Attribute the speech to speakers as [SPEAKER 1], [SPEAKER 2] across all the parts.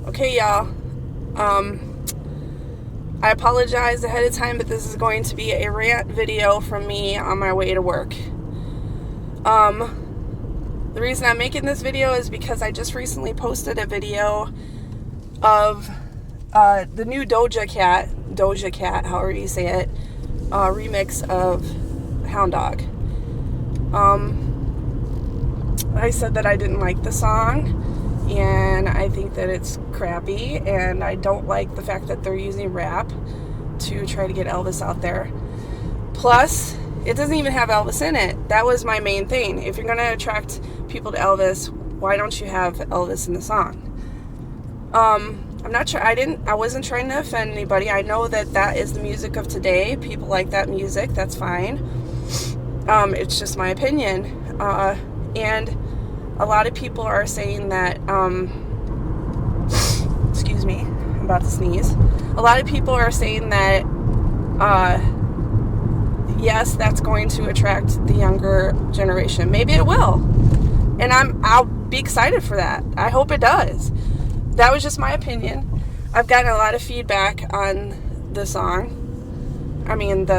[SPEAKER 1] Okay, y'all. I apologize ahead of time, but this is going to be a rant video from me on my way to work. The reason I'm making this video is because I just recently posted a video of the new Doja Cat, however you say it, remix of Hound Dog. I said that I didn't like the song, and I think that it's crappy, and I don't like the fact that they're using rap to try to get Elvis out there. Plus, it doesn't even have Elvis in it. That was my main thing. If you're going to attract people to Elvis, why don't you have Elvis in the song? I'm not sure. I wasn't trying to offend anybody. I know that is the music of today. People like that music. That's fine. It's just my opinion. And a lot of people are saying that, excuse me, I'm about to sneeze. A lot of people are saying that, yes, that's going to attract the younger generation. Maybe it will. And I'll be excited for that. I hope it does. That was just my opinion. I've gotten a lot of feedback on the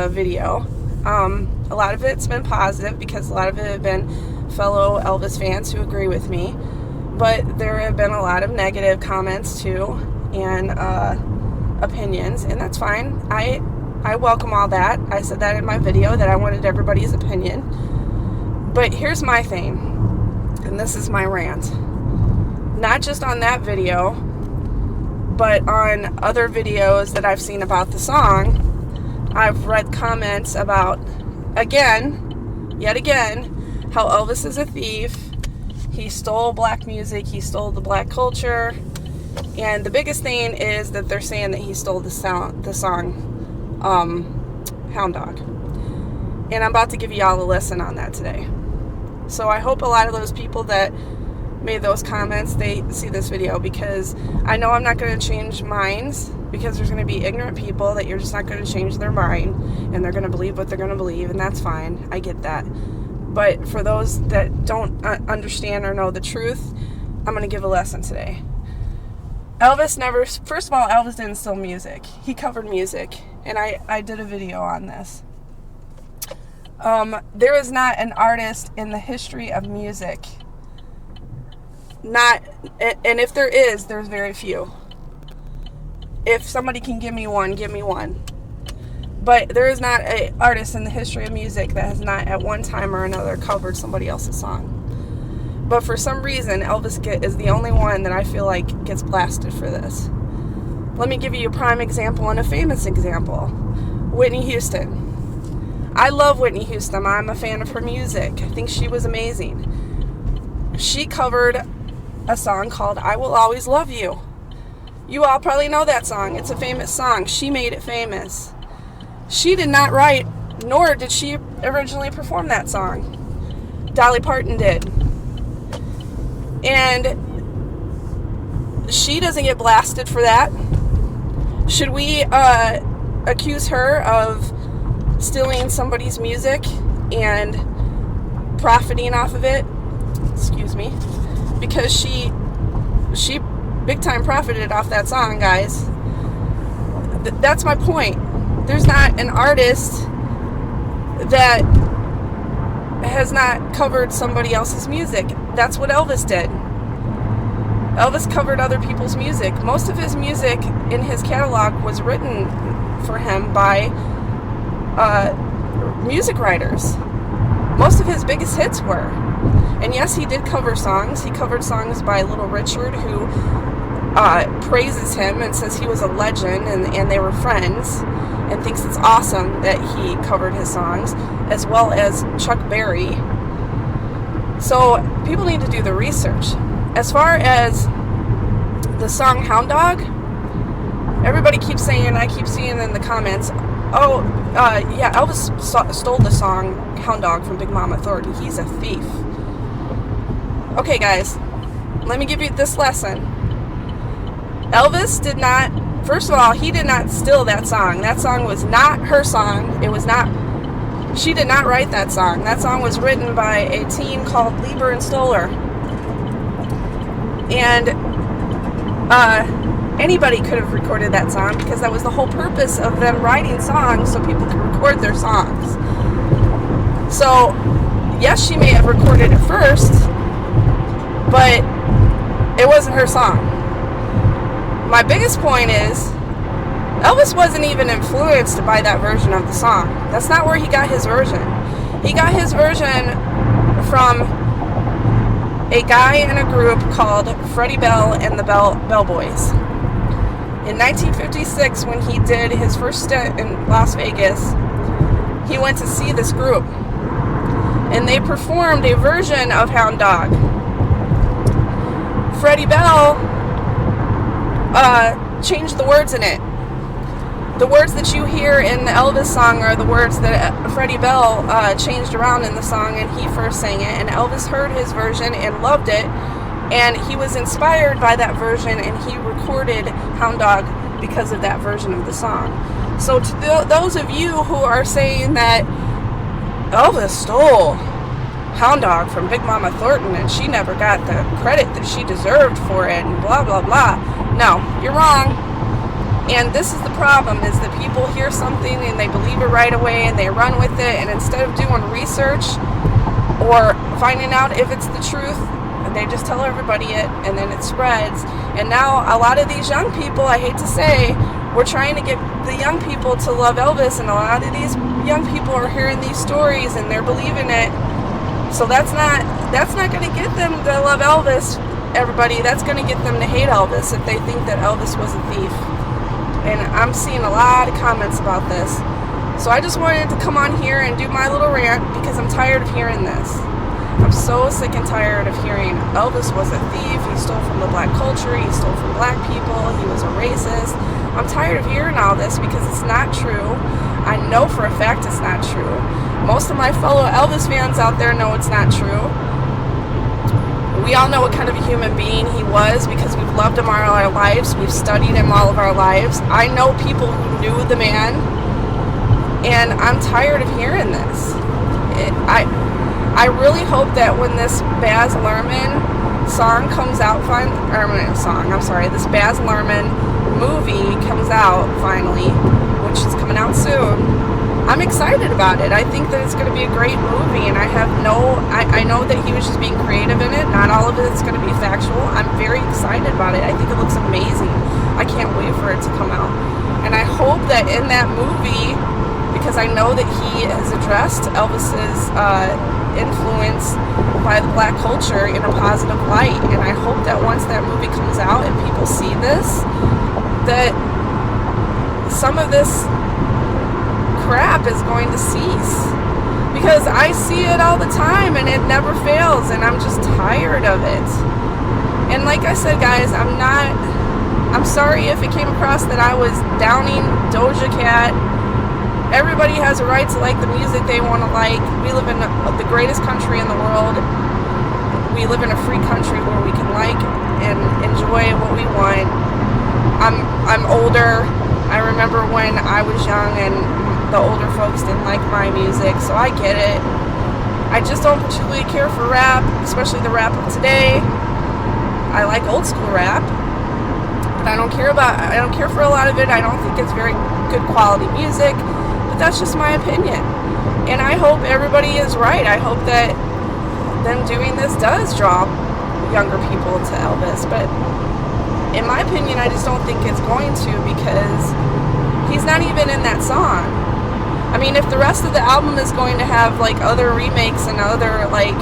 [SPEAKER 1] video. A lot of it's been positive because a lot of it have been fellow Elvis fans who agree with me. But there have been a lot of negative comments too, and opinions, and that's fine. I welcome all that. I said that in my video, that I wanted everybody's opinion. But here's my thing, and this is my rant. Not just on that video, but on other videos that I've seen about the song. I've read comments about, yet again, how Elvis is a thief. He stole black music, he stole the black culture, and the biggest thing is that they're saying that he stole the song Hound Dog. And I'm about to give y'all a lesson on that today. So I hope a lot of those people that made those comments, they see this video, because I know I'm not going to change minds, because there's going to be ignorant people that you're just not going to change their mind, and they're going to believe what they're going to believe, and that's fine. I get that. But for those that don't understand or know the truth, I'm going to give a lesson today. First of all, Elvis didn't steal music. He covered music, and I did a video on this. There is not an artist in the history of music, and if there is, there's very few. If somebody can give me one, give me one. But there is not an artist in the history of music that has not at one time or another covered somebody else's song. But for some reason, Elvis is the only one that I feel like gets blasted for this. Let me give you a prime example and a famous example. Whitney Houston. I love Whitney Houston. I'm a fan of her music. I think she was amazing. She covered a song called I Will Always Love You. You all probably know that song. It's a famous song. She made it famous. She did not write, nor did she originally perform that song. Dolly Parton did. And she doesn't get blasted for that. Should we accuse her of stealing somebody's music and profiting off of it? Excuse me. Because she big time profited off that song, guys. That's my point. There's not an artist that has not covered somebody else's music. That's what Elvis did. Elvis covered other people's music. Most of his music in his catalog was written for him by music writers. Most of his biggest hits were. And yes, he did cover songs. He covered songs by Little Richard, who praises him and says he was a legend, and they were friends, and thinks it's awesome that he covered his songs, as well as Chuck Berry. So people need to do the research. As far as the song Hound Dog, everybody keeps saying, I keep seeing in the comments, yeah, Elvis stole the song Hound Dog from Big Mama Thornton. He's a thief. Okay, guys, let me give you this lesson. Elvis did not, first of all, he did not steal that song. That song was not her song. She did not write that song. That song was written by a team called Lieber and Stoller. And anybody could have recorded that song, because that was the whole purpose of them writing songs, so people could record their songs. So, yes, she may have recorded it first, but it wasn't her song. My biggest point is, Elvis wasn't even influenced by that version of the song. That's not where he got his version. He got his version from a guy in a group called Freddie Bell and the Bell Boys. In 1956, when he did his first stint in Las Vegas, he went to see this group, and they performed a version of Hound Dog. Freddie Bell changed the words in it. The words that you hear in the Elvis song are the words that Freddie Bell changed around in the song, and he first sang it, and Elvis heard his version and loved it, and he was inspired by that version, and he recorded Hound Dog because of that version of the song. So to those of you who are saying that Elvis stole Hound Dog from Big Mama Thornton and she never got the credit that she deserved for it and blah blah blah, no, you're wrong. And this is the problem, is that people hear something and they believe it right away and they run with it, and instead of doing research or finding out if it's the truth, they just tell everybody it, and then it spreads. And now a lot of these young people, I hate to say, we're trying to get the young people to love Elvis, and a lot of these young people are hearing these stories and they're believing it. So that's not going to get them to love Elvis, everybody. That's going to get them to hate Elvis if they think that Elvis was a thief. And I'm seeing a lot of comments about this. So I just wanted to come on here and do my little rant, because I'm tired of hearing this. I'm so sick and tired of hearing Elvis was a thief, he stole from the black culture, he stole from black people, he was a racist. I'm tired of hearing all this, because it's not true. I know for a fact it's not true. Most of my fellow Elvis fans out there know it's not true. We all know what kind of a human being he was, because we've loved him all our lives. We've studied him all of our lives. I know people who knew the man, and I'm tired of hearing this. I really hope that when this Baz Luhrmann song comes out, this Baz Luhrmann movie comes out finally, which is coming out soon, I'm excited about it. I think that it's going to be a great movie, and I know that he was just being creative in it. Not all of it's going to be factual. I'm very excited about it. I think it looks amazing. I can't wait for it to come out. And I hope that in that movie, because I know that he has addressed Elvis's influence by the black culture in a positive light, and I hope that once that movie comes out and people see this, that some of this crap is going to cease, because I see it all the time and it never fails, and I'm just tired of it. And like I said, guys, I'm sorry if it came across that I was downing Doja Cat. Everybody has a right to like the music they want to like. We live in the greatest country in the world. We live in a free country where we can like and enjoy what we want. I'm older. I remember when I was young and the older folks didn't like my music, so I get it. I just don't particularly care for rap, especially the rap of today. I like old school rap, but I don't care for a lot of it. I don't think it's very good quality music. That's just my opinion, and I hope everybody is right. I hope that them doing this does draw younger people to Elvis, but in my opinion, I just don't think it's going to, because he's not even in that song. I mean, if the rest of the album is going to have like other remakes and other like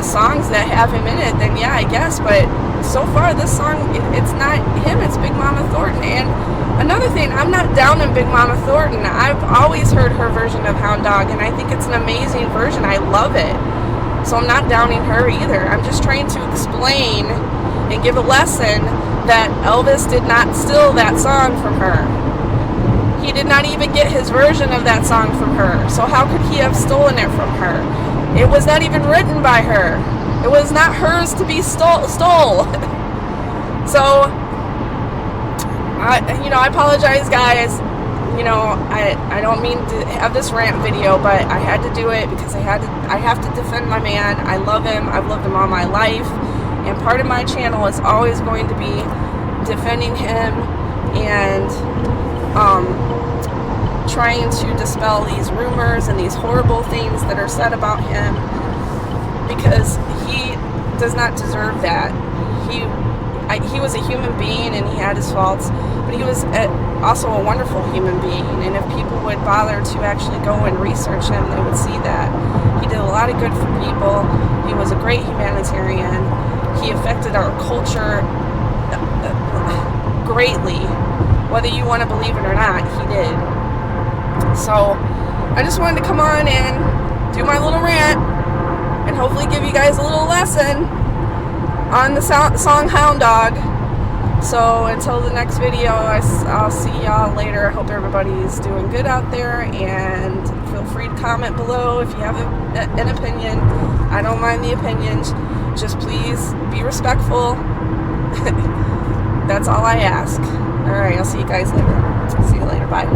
[SPEAKER 1] songs that have him in it, then yeah, I guess, but so far this song, it's not him, it's Big Mama Thornton. And another thing, I'm not down on Big Mama Thornton. I've always heard her version of Hound Dog, and I think it's an amazing version. I love it. So I'm not downing her either. I'm just trying to explain and give a lesson that Elvis did not steal that song from her. He did not even get his version of that song from her. So how could he have stolen it from her? It was not even written by her. It was not hers to be stole. So I apologize, guys. I don't mean to have this rant video, but I had to do it because I have to defend my man. I love him. I've loved him all my life, And part of my channel is always going to be defending him and trying to dispel these rumors and these horrible things that are said about him, because he does not deserve that. He was a human being and he had his faults, but he was also a wonderful human being, and if people would bother to actually go and research him, they would see that he did a lot of good for people. He was a great humanitarian. He affected our culture greatly. Whether you want to believe it or not, he did. So I just wanted to come on and do my little rant and hopefully give you guys a little lesson on the song Hound Dog. So until the next video, I'll see y'all later. I hope everybody's doing good out there, and feel free to comment below if you have an opinion. I don't mind the opinions. Just please be respectful. That's all I ask. Alright, I'll see you guys later. See you later. Bye.